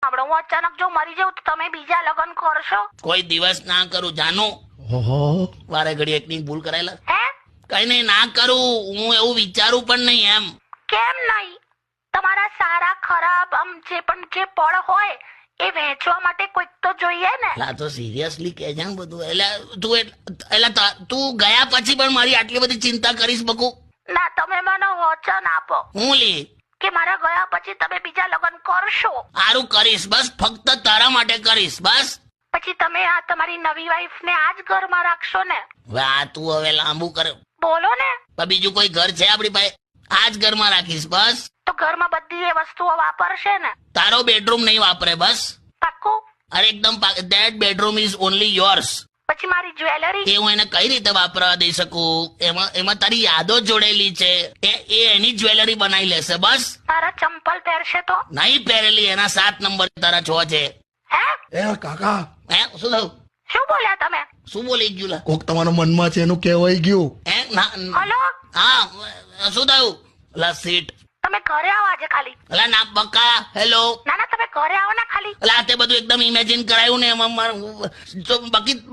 આપણે હું અચાનક જો મરી જાઉં તો તમે બીજા લગ્ન કરશો? કોઈ દિવસ ના કરું જાનું. ઓહો, વારે ઘડી એકની ભૂલ કરાયેલા. હે? કઈ નહીં, ના કરું. હું એવું વિચારું પણ નહીં એમ. કેમ નહીં? તમારા સારા ખરાબ આમ જે પણ જે પળ હોય એ વહેંચવા માટે કોઈક તો જોઈએ ને. લા તો સિરિયસલી કે છે ને બધું. એટલે તું ગયા પછી પણ મારી આટલી બધી ચિંતા કરીશ બકુ? ના, તમે મને વચન આપો હું લી કે મારા ગયા પછી તમે બીજા લગ્ન કરશો. સારું કરીશ, બસ ફક્ત તારા માટે કરીશ બસ. પછી તમે આ તમારી નવી વાઈફ ને આ જ ઘરમાં રાખશો ને? હવે આ તું હવે લાંબુ કર. બોલો ને. પણ બીજું કોઈ ઘર છે આપણી પાસે? આ જ ઘરમાં રાખીશ બસ. તો ઘરમાં બધી એ વસ્તુઓ વાપરશે ને? તારો બેડરૂમ નહીં વાપરે બસ. પાક્કું? અરે એકદમ that bedroom is only yours. પછી મારી જ્વેલરી? એ હું એને કઈ રીતે વાપરવા દઈ શકું? એમાં તારી યાદો જોડેલી છે. એ એની જ્વેલરી બનાવી લેશે બસ. તારા ચંપલ પહેરશે તો? નહીં પહેરેલી, એના 7 નંબર તારા 6 છે. હે? એ કાકા, હે શું થયું? શું બોલ્યા તમે? શું બોલી ગયું લા? કોક તમારા મનમાં છે એનું કહેવાય ગયું. હે હલો? હા શું થયું? લા સીટ. તમે ઘરે આવો આજે ખાલી. અલા ના બકા. હેલો. ના ના, તમે ઘરે આવો ને ખાલી. અલા તે બધું એકદમ ઇમેજિન કરાયું ને એમાં તો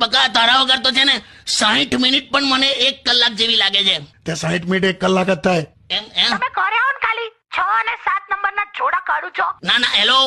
બકા તારા વગર તો છે ને 60 મિનિટ પણ મને 1 કલાક જેવી લાગે છે. તે 60 મિનિટ 1 કલાક જ થાય. એમ એમ તમે ઘરે આવો ને ખાલી. 6 અને 7 નંબરના જોડા કાઢું છો. ના હેલો.